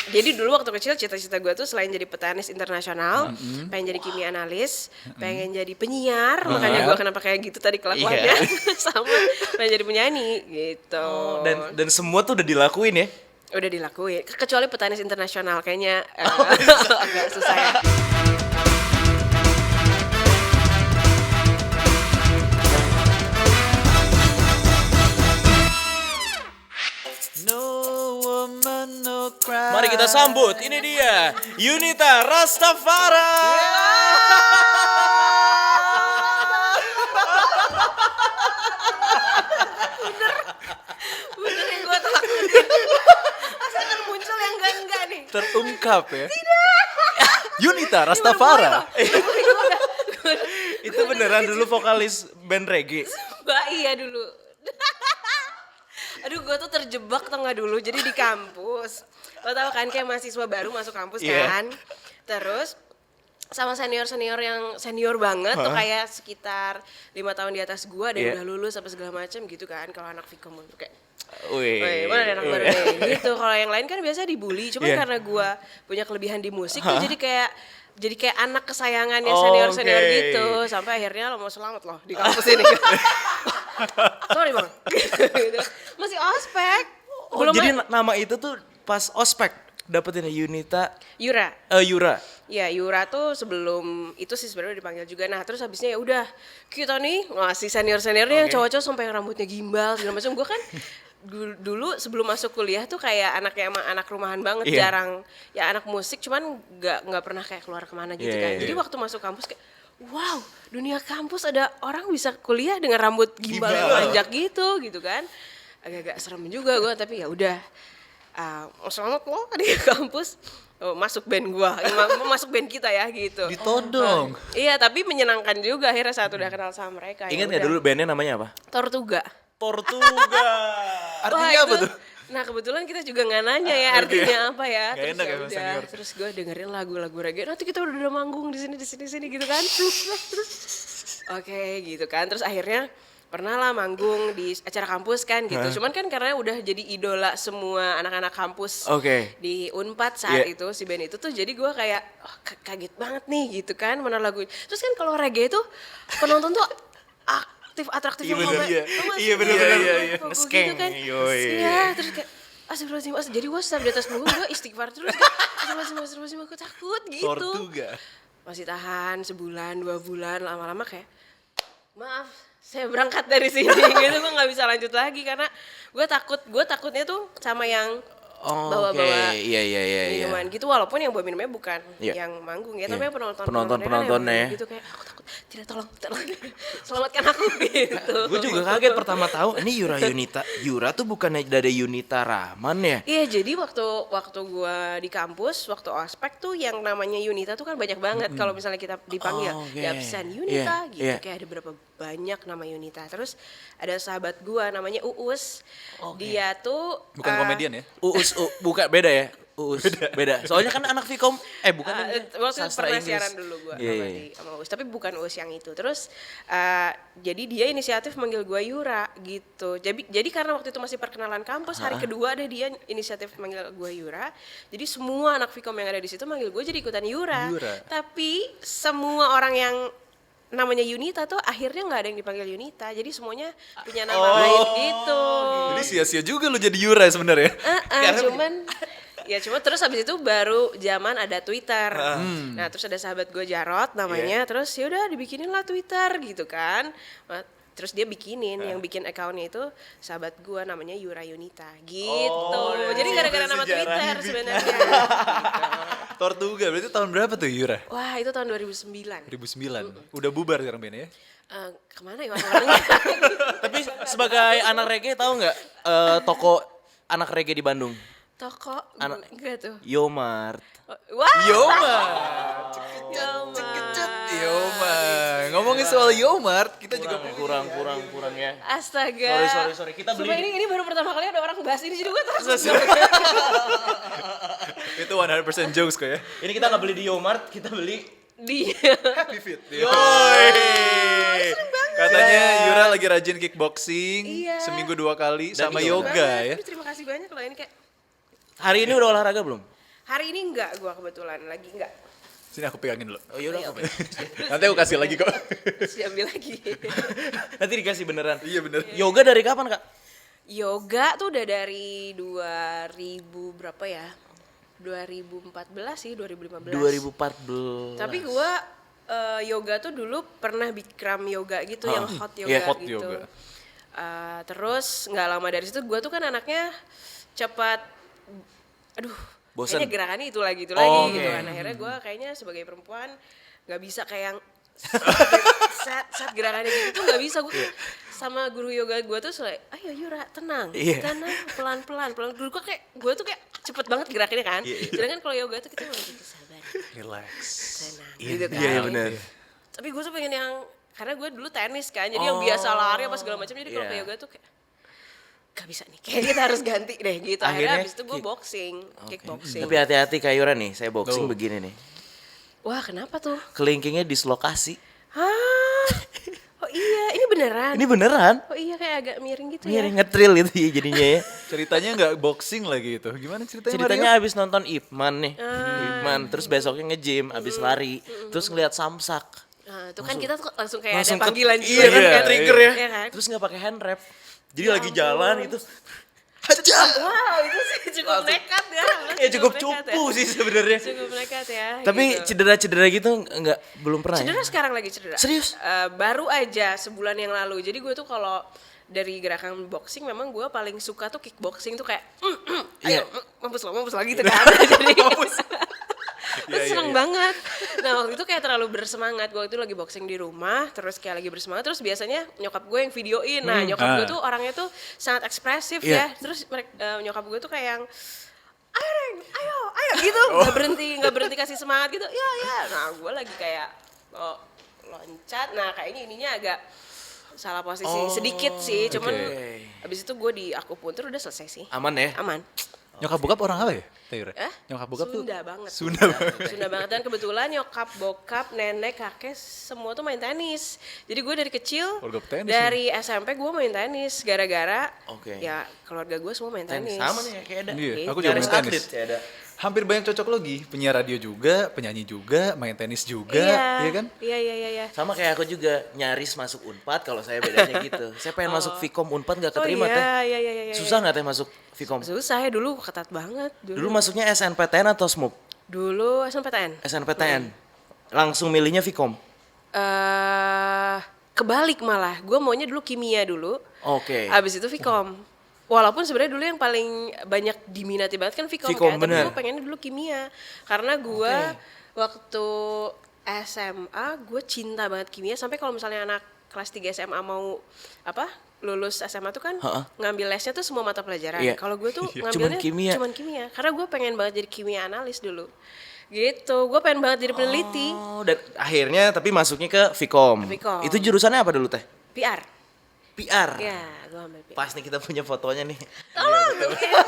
Jadi dulu waktu kecil cita-cita gue tuh selain jadi petenis internasional, pengen jadi kimia analis, pengen jadi penyiar, makanya gue kenapa kayak gitu tadi kelakuannya, sama pengen jadi penyanyi gitu. Dan semua tuh udah dilakuin ya? Udah dilakuin, kecuali petenis internasional kayaknya agak susah ya. No woman, no cry. Mari kita sambut, ini dia Yunita Rastafara. Bener yang gue takutin. Masa kan muncul yang enggak nih. Terungkap ya. Yunita Rastafara. Itu beneran dulu vokalis band reggae. Iya dulu. Aduh gue tuh terjebak tau gak dulu, jadi di kampus. Lo tau kan kayak mahasiswa baru masuk kampus kan. Terus sama senior-senior yang senior banget tuh kayak sekitar 5 tahun di atas gue, ada yang udah lulus apa segala macam gitu kan. Kalau anak Vkom tuh kayak wih, mana ada anak baru nih gitu. Kalau yang lain kan biasanya dibully, cuman karena gue punya kelebihan di musik tuh jadi kayak anak kesayangannya senior-senior gitu. Sampai akhirnya lo mau selamat loh di kampus ini. Sorry bang. Gitu. Masih ospek. Oh, jadi nama itu tuh pas ospek dapetin Yunita Yura. Yura. Ya Yura tuh sebelum itu sih sebenarnya dipanggil juga. Nah terus habisnya ya udah kita nih ngasih senior-seniornya yang cowok-cowok sampai yang rambutnya gimbal segala macam. Gue kan dulu sebelum masuk kuliah tuh kayak anaknya emang anak rumahan banget, jarang ya anak musik, cuman nggak pernah kayak keluar kemana gitu kan. Jadi waktu masuk kampus kayak wow, dunia kampus ada orang bisa kuliah dengan rambut gimbal yang panjang gitu kan. Agak-agak serem juga gue, tapi ya udah. Selamat lo di kampus. Masuk band gua, masuk band kita ya gitu. Ditodong. Iya, tapi menyenangkan juga akhirnya saat udah kenal sama mereka. Ingat nggak dulu bandnya namanya apa? Tortuga. Tortuga. Artinya apa tuh? Nah kebetulan kita juga nggak nanya ya artinya apa ya. Gak Terus enak ya ya, udah, senior. terus gue dengerin lagu-lagu reggae. Nanti kita udah manggung di sini gitu kan. Oke, gitu kan. Terus akhirnya pernah lah manggung di acara kampus kan gitu. Cuman kan karena udah jadi idola semua anak-anak kampus di Unpad saat itu si band itu tuh, jadi gue kayak kaget banget nih gitu kan mana lagu. Terus kan kalau reggae tuh penonton tuh atraktif bener. Iya bener. Nge-skeng. Gitu kan. Iya, terus kayak astagfirullahaladzim. Jadi gue setiap di atas punggung gue istighfar terus kan. Astagfirullahaladzim, aku takut gitu. Tortuga. Masih tahan sebulan, 2 bulan, lama-lama kayak maaf, saya berangkat dari sini gitu, gue nggak bisa lanjut lagi karena gue takutnya tuh sama yang bawa-bawa minuman gitu, walaupun yang bawa minumnya bukan yang manggung ya, tapi yang penontonnya gitu kayak aku takut, tidak tolong selamatkan aku gitu. Gue juga kaget pertama tahu ini Yura tuh bukannya dari Yunita Rahman ya? Iya, jadi waktu gue di kampus, waktu ospek tuh yang namanya Yunita tuh kan banyak banget. Kalau misalnya kita dipanggil di absen Yunita gitu, kayak ada berapa banyak nama Yunita. Terus ada sahabat gue namanya Uus, dia tuh Bukan komedian ya? Uus, bukan beda ya? Uus, beda. Soalnya kan anak Vkom, bukan waktu sastra pernah Inggris. siaran dulu gue sama Uus, tapi bukan Uus yang itu. Terus jadi dia inisiatif manggil gue Yura gitu. Jadi karena waktu itu masih perkenalan kampus, hari kedua ada dia inisiatif manggil gue Yura. Jadi semua anak Vkom yang ada di situ manggil gue jadi ikutan Yura. Tapi semua orang yang namanya Yunita tuh akhirnya nggak ada yang dipanggil Yunita, jadi semuanya punya nama lain gitu. Jadi sia-sia juga lu jadi Yura sebenarnya. Cuma terus habis itu baru zaman ada Twitter. Nah terus ada sahabat gue Jarot namanya, terus ya udah dibikinin lah Twitter gitu kan. Terus dia bikinin, yang bikin account-nya itu sahabat gue namanya Yura Yunita gitu. Jadi gara-gara nama Twitter sebenarnya. Gitu. Tortuga, berarti tahun berapa tuh Yura? Wah itu tahun 2009. 2009. Udah bubar sekarang bandnya ya? Kemana ya orang-orangnya? Tapi sebagai anak reggae tahu nggak toko anak reggae di Bandung? Toko enggak tuh. Yomart. Wah. Yomart. Ngomongin soal Yomart, kita juga kurang ya. Astaga. Sorry. Kita beli. Sumpah ini baru pertama kali ada orang bahas ini, jadi gue terus. itu 100% jokes kok ya. Ini kita nggak beli di Yomart, kita beli di Happy Fit. Katanya Yura lagi rajin kickboxing, seminggu 2 kali, sama yoga ya. Terima kasih banyak loh, ini kayak Hari ini udah olahraga belum? Hari ini enggak, gue kebetulan lagi enggak. Sini aku pegangin dulu. Oh yaudah. Nanti aku kasih lagi kok. Siambil lagi. Nanti dikasih beneran. Iya bener. Yoga dari kapan Kak? Yoga tuh udah dari 2000 berapa ya? 2014 sih, 2015. 2014. Tapi gue yoga tuh dulu pernah Bikram yoga gitu, yang hot yoga Iya, hot gitu. yoga. Terus nggak lama dari situ gue tuh kan anaknya cepat, aduh, Bosen. kayaknya gerakannya itu lagi gitu Oke. kan. Akhirnya gue kayaknya sebagai perempuan nggak bisa kayak yang saat gerakannya gitu tuh nggak bisa. Gue sama guru yoga gue tuh selalu, ayo Yura tenang, Iya. tenang, pelan. Guru gue tuh kayak cepet banget gerakannya kan. Sedangkan kalau yoga tuh kita lebih sabar, Relax. tenang, gitu kan. Iya benar. Tapi gue tuh pengen yang, karena gue dulu tenis kan, jadi yang biasa lari apa segala macam, jadi kalau Iya. ke yoga tuh kayak gak bisa nih, kayak kita harus ganti deh gitu. Akhirnya Akhirnya abis itu gue boxing, kickboxing. Tapi hati-hati Kak Yura nih, saya boxing Tuh. begini nih. Wah kenapa tuh? Kelingkingnya dislokasi. Hah? Oh iya, ini beneran? Ini beneran? Oh iya, kayak agak miring gitu Miring ya? ngetril gitu ya jadinya ya. Ceritanya nggak boxing lagi itu. Gimana ceritanya? Ceritanya Mario? abis nonton Ipman nih. Ipman, terus besoknya nge-gym, abis lari. Terus ngeliat Samsak. Nah, itu kan kita tuh langsung kayak Langsung ada panggilan iya, juga kan, kan? trigger ya. Iya kan? Terus nggak pakai hand wrap. Jadi lagi jalan itu. Hajar. Wow, itu sih cukup nekat ya. Ya cukup nekat cupu sih sebenarnya. Cukup nekat ya. Tapi gitu. cedera-cedera gitu nggak belum pernah Cedera ya? sekarang lagi cedera. Serius? Baru aja sebulan yang lalu. Jadi gue tuh kalau dari gerakan boxing memang gue paling suka tuh kickboxing tuh kayak Iya. ayo mampus lo gitu kan. Jadi terus seneng banget. Nah waktu itu kayak terlalu bersemangat. Gue itu lagi boxing di rumah, terus kayak lagi bersemangat. Terus biasanya nyokap gue yang videoin. Nah nyokap gue tuh orangnya tuh sangat ekspresif Iya. ya. Terus nyokap gue tuh kayak yang ayo Reng, ayo gitu. Nggak berhenti kasih semangat gitu. Iya. Nah gue lagi kayak loncat. Nah kayaknya ininya agak salah posisi sedikit sih. Cuman abis itu gue di akupuntur udah selesai sih. Aman ya? Aman. Nyokap bokap orang apa ya? Tayura? Sunda Nyokap bokap tuh banget. Sunda banget. Sunda banget. Dan kebetulan nyokap, bokap, nenek, kakek semua tuh main tenis. Jadi gue dari kecil, Keluarga petenis dari SMP gue main tenis. Gara-gara Oke. ya keluarga gue semua main tenis. Sama nih kayak ada. Iya, aku Gitu. juga Nyaris main tenis. atlet ya ada. Hampir banyak cocok lagi. Penyiar radio juga, penyanyi juga, main tenis juga, iya kan? Iya. Sama kayak aku juga nyaris masuk Unpad kalau saya bedanya gitu. Saya pengen masuk Vkom Unpad nggak keterima teh. Iya. Susah nggak teh masuk Vkom? Susah ya dulu, ketat banget. Dulu masuknya SNPTN atau SMUP? Dulu SNPTN. SNPTN. Langsung milihnya Vkom. Kebalik malah. Gue maunya dulu kimia dulu. Oke. Abis itu Vkom. Walaupun sebenarnya dulu yang paling banyak diminati banget kan Vkom Vkom, kan, tapi bener. gue pengennya dulu kimia. Karena gue waktu SMA gue cinta banget kimia, sampai kalau misalnya anak kelas 3 SMA mau lulus SMA tuh kan ngambil lesnya tuh semua mata pelajaran. Iya. Kalau gue tuh Cuman ngambilnya cuman kimia. Karena gue pengen banget jadi kimia analis dulu. Gitu, gue pengen banget jadi peneliti. Oh, dan akhirnya tapi masuknya ke Vkom. Vkom. Itu jurusannya apa dulu teh? PR. PR. Ya, gue ambil PR. Pas nih kita punya fotonya nih. Tolong tuh kayak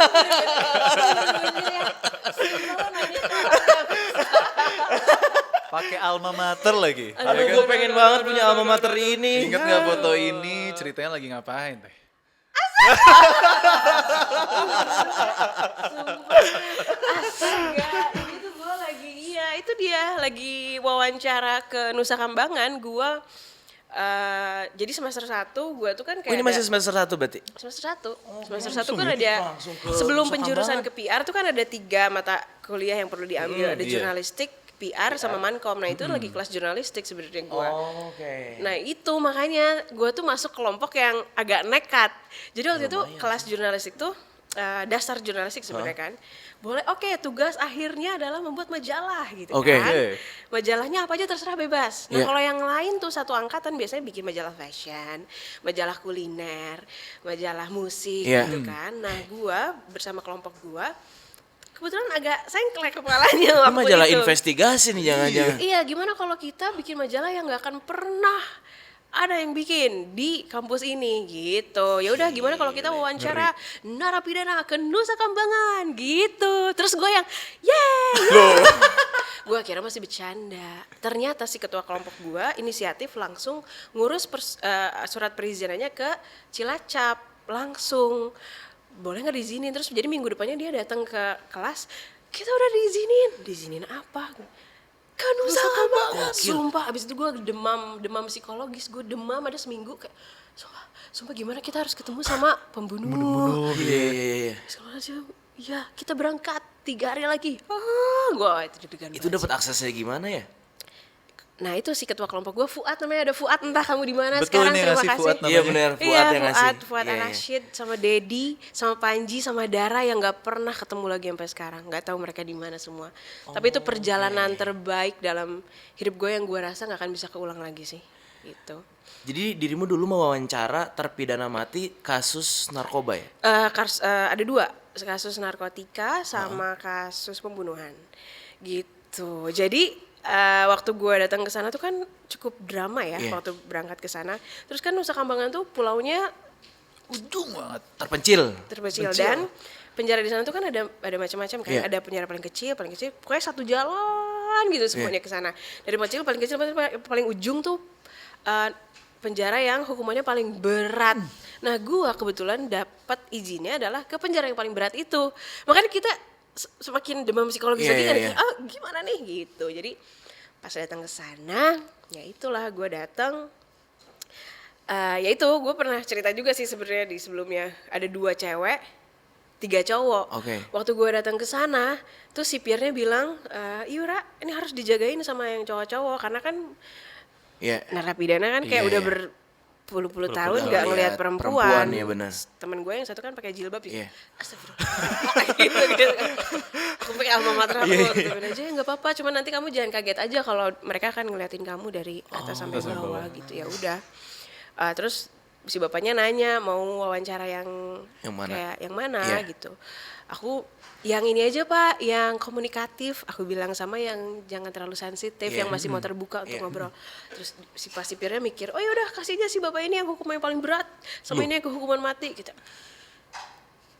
Pakai alma mater lagi. Aduh, gue pengen banget punya alma mater ini. Ingat nggak foto ini? Ceritanya lagi ngapain teh? Astaga, itu gue lagi, itu dia lagi wawancara ke Nusa Kambangan. Gue jadi semester 1 gue tuh kan Oh, kayak ini masih semester 1 berarti? semester 1. Semester 1 kan ada, sebelum Nusa penjurusan Kambangan. ke PR tuh kan ada 3 mata kuliah yang perlu diambil. Ada iya. jurnalistik, PR sama Mankom. Nah itu lagi kelas jurnalistik sebenarnya gue. Oh, oke. Nah itu makanya gue tuh masuk kelompok yang agak nekat. Jadi waktu itu kelas jurnalistik tuh dasar jurnalistik sebenarnya kan. Boleh, tugas akhirnya adalah membuat majalah gitu Oke. kan. Oke. Majalahnya apa aja terserah bebas. Nah Iya. kalau yang lain tuh satu angkatan biasanya bikin majalah fashion, majalah kuliner, majalah musik Iya. gitu kan. Nah gue bersama kelompok gue kebetulan agak sengklek kepalanya Ini waktu majalah itu. investigasi nih jangan-jangan. Iya, gimana kalau kita bikin majalah yang nggak akan pernah ada yang bikin di kampus ini gitu. Ya udah gimana kalau kita wawancara narapidana ke Nusa Kambangan gitu. Terus gue yang yeay. Gue kira masih bercanda. Ternyata si ketua kelompok gue inisiatif langsung ngurus surat perizinannya ke Cilacap langsung. Boleh nggak diizinin? Terus jadi minggu depannya dia datang ke kelas. kita udah diizinin apa? Kan usaha banget. Sumpah, abis itu gue demam psikologis, gue demam ada seminggu kayak, sumpah gimana kita harus ketemu sama pembunuh. Iya. Segala macam. Ya, kita berangkat 3 hari lagi. Gue itu deg-degan Itu banget dapat aksesnya gimana ya? Nah itu si ketua kelompok gue Fuad namanya, ada Fuad, entah kamu di mana Betul, sekarang, ini terima ngasih kasih. Fuad namanya. Iya benar, Fuad yang ngasih. Fuad Iya, iya. Rashid sama Dedi sama Panji sama Dara yang nggak pernah ketemu lagi sampai sekarang, nggak tahu mereka di mana semua. Tapi itu perjalanan terbaik dalam hidup gue yang gue rasa nggak akan bisa keulang lagi sih. Gitu. Jadi dirimu dulu mewawancara terpidana mati kasus narkoba ya? Ada 2, kasus narkotika sama kasus pembunuhan. Gitu. Jadi waktu gue datang ke sana tuh kan cukup drama ya. Iya. Waktu berangkat ke sana. Terus kan Nusa Kambangan tuh pulaunya Ujung banget. terpencil dan penjara di sana tuh kan ada macam-macam kan. Iya. Ada penjara paling kecil, pokoknya satu jalan gitu semuanya ke sana. Dari paling kecil paling ujung tuh penjara yang hukumannya paling berat. Nah, gua kebetulan dapat izinnya adalah ke penjara yang paling berat itu. Makanya kita semakin demam psikologis Iya, lagi iya, kan. iya. Gimana nih gitu. Jadi pas datang ke sana, ya itulah gue datang. Ya itu gue pernah cerita juga sih sebenarnya di sebelumnya, ada 2 cewek 3 cowok. Oke. Waktu gue datang ke sana tuh sipirnya bilang, Yura ini harus dijagain sama yang cowok-cowok karena kan Iya. narapidana kan kayak Iya, udah iya. berpuluh-puluh tahun tahun nggak lihat ngelihat perempuan, perempuan. ya benar. Temen gue yang satu kan pakai jilbab gitu. Iya. Astagfirullah. gitu. Aku pakai alma mater aku gitu aja, nggak apa-apa, cuman nanti kamu jangan kaget aja kalau mereka akan ngeliatin kamu dari atas sampai bawah gitu. Ya udah. Terus si bapaknya nanya mau wawancara yang mana? kayak yang mana Iya. gitu. Aku yang ini aja Pak, yang komunikatif. Aku bilang sama yang jangan terlalu sensitif, Iya. yang masih mau terbuka untuk Iya. ngobrol. Terus si pasipirnya mikir, oh yaudah kasih aja si bapak ini yang hukumannya paling berat, sama ini yang hukuman mati gitu.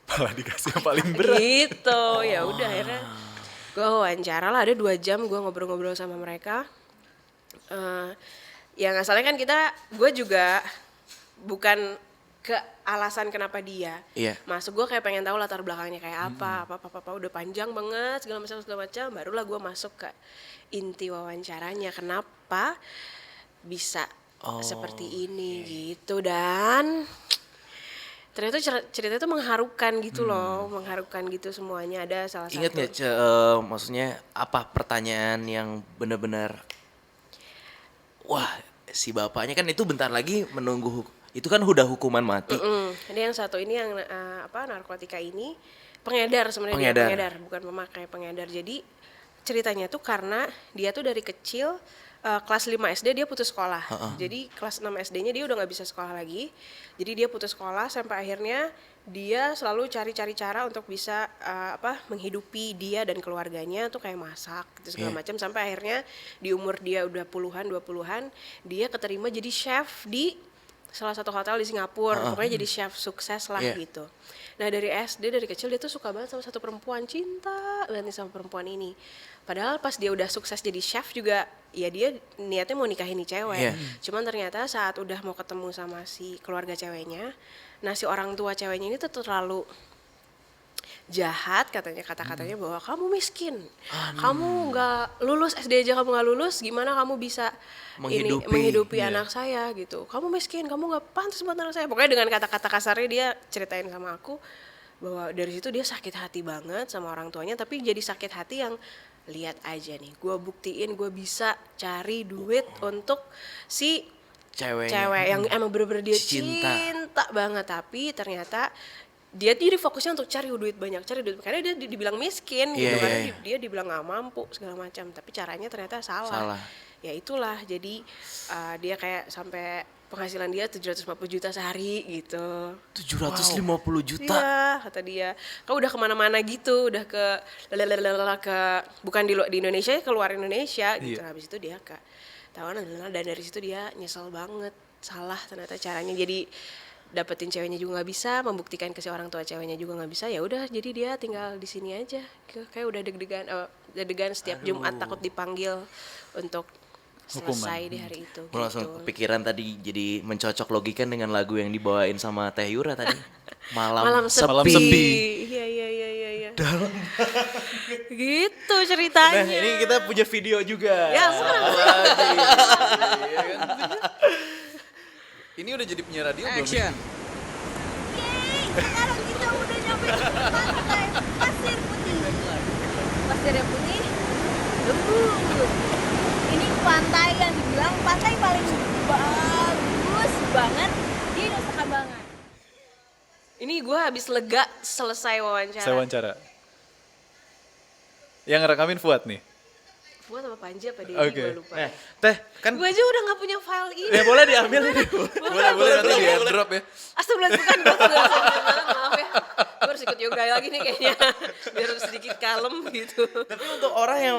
Malah dikasih yang paling berat. Gitu, ya udah akhirnya gue wawancara lah, ada 2 jam gue ngobrol-ngobrol sama mereka. Yang asalnya kan gue juga bukan ke alasan kenapa dia Iya. masuk, gue kayak pengen tahu latar belakangnya kayak apa udah panjang banget segala macam, barulah gue masuk ke inti wawancaranya, kenapa bisa seperti ini gitu. Dan ternyata cerita itu mengharukan gitu loh, mengharukan gitu semuanya. Ada salah Ingat satu nggak maksudnya apa pertanyaan yang benar-benar wah si bapaknya kan itu bentar lagi menunggu itu kan udah hukuman mati. Jadi yang satu ini yang narkotika ini pengedar sebenarnya, dia Pengedar. pengedar bukan pemakai, pengedar. Jadi ceritanya tuh karena dia tuh dari kecil kelas 5 SD dia putus sekolah. Jadi kelas 6 SD-nya dia udah nggak bisa sekolah lagi. Jadi dia putus sekolah sampai akhirnya dia selalu cari-cari cara untuk bisa menghidupi dia dan keluarganya tuh kayak masak gitu segala macam, sampai akhirnya di umur dia udah 20-an dia keterima jadi chef di salah satu hotel di Singapura. Pokoknya jadi chef sukses lah gitu. Nah dari SD, dari kecil dia tuh suka banget sama satu perempuan, cinta banget sama perempuan ini. Padahal pas dia udah sukses jadi chef juga, ya dia niatnya mau nikahin nih cewek. Cuman ternyata saat udah mau ketemu sama si keluarga ceweknya, nah si orang tua ceweknya ini tuh terlalu jahat katanya, kata-katanya bahwa kamu miskin, kamu nggak lulus SD aja, kamu nggak lulus, gimana kamu bisa menghidupi anak saya gitu, kamu miskin, kamu nggak pantas buat anak saya. Pokoknya dengan kata-kata kasarnya dia ceritain sama aku bahwa dari situ dia sakit hati banget sama orang tuanya, tapi jadi sakit hati yang lihat aja nih, gue buktiin gue bisa cari duit untuk si cewek yang emang bener-bener dia cinta banget, tapi ternyata dia jadi fokusnya untuk cari duit banyak, karena dia dibilang miskin gitu, karena dia dibilang nggak mampu segala macam, tapi caranya ternyata salah. Ya itulah, jadi dia kayak sampai penghasilan dia 750 juta sehari gitu. 750 juta? Iya, kata dia. Kau udah kemana-mana gitu, udah ke bukan di Indonesia, keluar Indonesia gitu. Habis itu dia ke tawanan, dan dari situ dia nyesel banget, salah ternyata caranya. Jadi dapetin ceweknya juga nggak bisa, membuktikan ke si orang tua ceweknya juga nggak bisa. Ya udah, jadi dia tinggal di sini aja. Kayak udah deg-degan setiap Jumat takut dipanggil untuk selesai di hari itu. Gue langsung gitu. kepikiran tadi, jadi mencocok logikan dengan lagu yang dibawain sama Teh Yura tadi. Malam Malam sepi. Malam sepi. Iya. Dalam. Gitu Nah, ceritanya. ini kita punya video juga. Ya, sekarang. Iya kan? Ini udah jadi penyiar radio belum? nih? Sekarang kita udah nyampe di pantai Pasir Putih. Pasir yang putih, lembut. Ini pantai yang dibilang pantai paling bagus banget di Nusa Kambangan. Ini gue habis lega selesai wawancara. Saya wawancara. Yang ngerekamin Fuad nih. Buat apa Panji apa Dedi Oke. gue lupa. Nah, Teh, kan Gue aja udah gak punya file ini. ya boleh diambil ini. Boleh nanti di airdrop ya. Astagfirullah bukan gue sudah maaf ya. Gue harus ikut yoga lagi nih kayaknya. Biar sedikit kalem gitu. Tapi untuk orang yang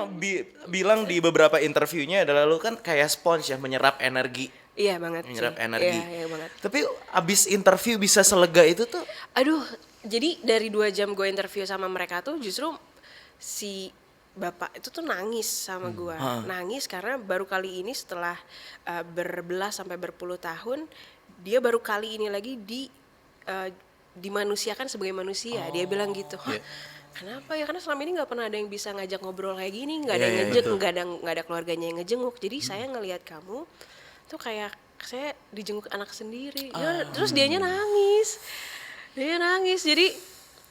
bilang di beberapa interviewnya adalah lu kan kayak sponge ya, menyerap energi. Iya banget sih. Menyerap energi. Iya banget. Tapi abis interview bisa selega itu tuh. Aduh, jadi dari 2 jam gue interview sama mereka tuh justru si bapak itu tuh nangis sama gue. Nangis karena baru kali ini setelah berbelas sampai berpuluh tahun, dia baru kali ini lagi dimanusiakan sebagai manusia. Dia bilang gitu. Hah, kenapa ya? Karena selama ini nggak pernah ada yang bisa ngajak ngobrol kayak gini, nggak ada yang ngejenguk, nggak ada keluarganya yang ngejenguk. Jadi saya ngelihat kamu tuh kayak saya dijenguk anak sendiri. Ya, terus dianya nangis. Dia nangis. Jadi,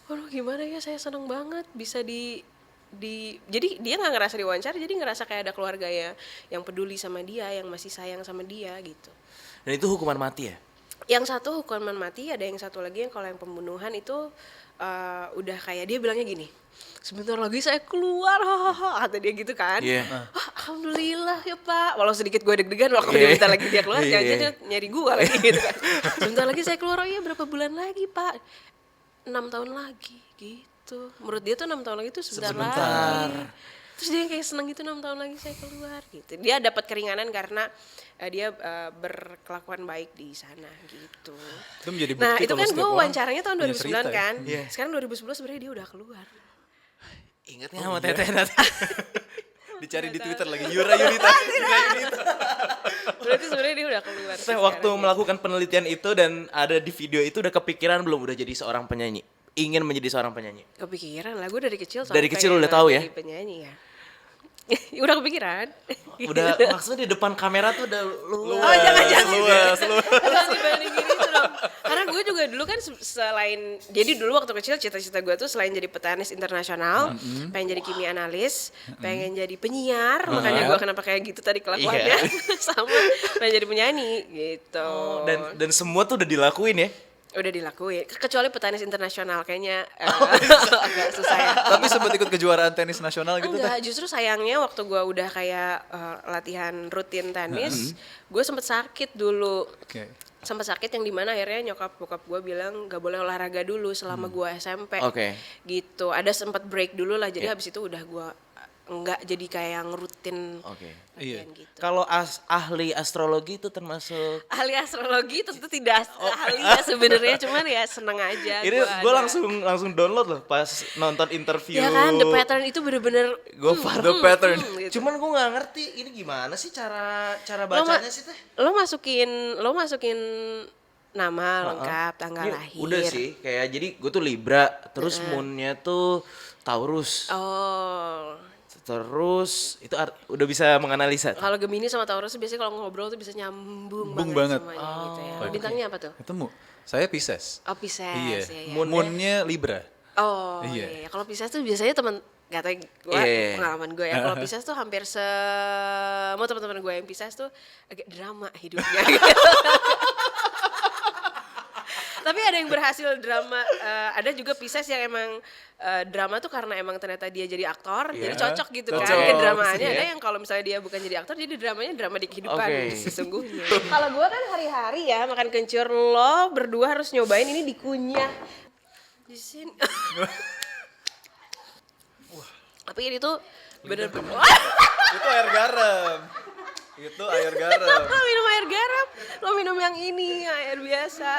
waduh gimana ya, saya seneng banget bisa jadi dia nggak ngerasa diwawancara, jadi ngerasa kayak ada keluarga ya yang peduli sama dia, yang masih sayang sama dia gitu. Dan itu hukuman mati ya? Yang satu hukuman mati, ada yang satu lagi yang kalau yang pembunuhan itu udah kayak dia bilangnya gini, sebentar lagi saya keluar, hahaha, kata dia gitu kan. Iya. Alhamdulillah ya Pak, walau sedikit gue deg-degan loh kalau dia bentar lagi dia keluar, jangan dia nyari gue lagi gitu kan. Sebentar lagi saya keluar, oh iya berapa bulan lagi Pak? 6 tahun lagi gitu. Menurut dia tuh 6 tahun lagi tuh sebentar lagi. Terus dia kayak seneng gitu 6 tahun lagi saya keluar gitu. Dia dapat keringanan karena dia berkelakuan baik di sana gitu. Itu menjadi bukti Nah itu kalau kan setiap gue orang wawancaranya tahun punya 2009 cerita ya. kan. Iya. Sekarang 2011 sebenarnya dia udah keluar. Ingatnya sama Teteh nanti. Dicari di Twitter lagi Yura Yunita. Berarti sebenarnya dia udah keluar. Teh, waktu melakukan penelitian itu dan ada di video itu udah kepikiran belum udah jadi seorang penyanyi? Ingin menjadi seorang penyanyi? Kepikiran lah, gue dari kecil Dari kecil udah tahu ya? jadi penyanyi ya. Udah kepikiran. Udah maksudnya di depan kamera tuh udah luas. Oh jangan-jangan. Luas. Jangan dibanding gini tuh dong. Karena gue juga dulu kan selain, jadi dulu waktu kecil cita-cita gue tuh selain jadi petenis internasional, pengen jadi kimia analis, pengen jadi penyiar, makanya gue kenapa kayak gitu tadi kelakuannya, sama pengen jadi penyanyi gitu. Dan semua tuh udah dilakuin ya? Udah dilakuin, kecuali petenis internasional kayaknya agak susah ya. Tapi sempat ikut kejuaraan tenis nasional gitu Enggak, Teh? justru sayangnya waktu gue udah kayak latihan rutin tenis, gue sempet sakit dulu. Oke. Sempat sakit yang dimana akhirnya nyokap bokap gue bilang gak boleh olahraga dulu selama gue SMP. Oke. Gitu, ada sempat break dulu lah, jadi habis itu udah gue enggak jadi kayak yang rutin Oke. Iya. latihan gitu. Kalau ahli astrologi itu termasuk Ahli astrologi tentu tidak ahli ya sebenarnya, cuman ya seneng aja. ini gue langsung download loh pas nonton interview. Ya kan, The Pattern itu bener-bener Gue The pattern. gitu. Cuman gue nggak ngerti ini gimana sih cara bacanya sih Teh? Lo masukin nama lengkap, tanggal Ini lahir. udah sih kayak jadi gue tuh Libra, terus moonnya tuh Taurus, Oh, terus itu udah bisa menganalisa. kalau Gemini sama Taurus tuh biasanya kalau ngobrol tuh bisa nyambung Bung banget banget. semuanya gitu ya. Oke. Bintangnya apa tuh? Ketemu. Saya Pisces. Oh, Pisces. Iya. Ya, ya. Moonnya Libra. Oh, Iya. iya. Kalau Pisces tuh biasanya gak tau gue, Iya. pengalaman gue ya. Kalau Pisces tuh hampir semua teman-teman gue yang Pisces tuh agak drama hidupnya. Tapi ada yang berhasil drama, ada juga Pisces yang emang drama tuh karena emang ternyata dia jadi aktor, jadi cocok gitu kan Cocok. ke dramaannya. Iya. Ada yang kalau misalnya dia bukan jadi aktor, jadi dramanya drama di kehidupan Oke. sesungguhnya. Kalau gue kan hari-hari ya makan kencur, lo berdua harus nyobain ini dikunyah di sini. Tapi ini tuh bener-bener Itu air garam. Itu air garam. minum air garam, lo minum yang ini air biasa.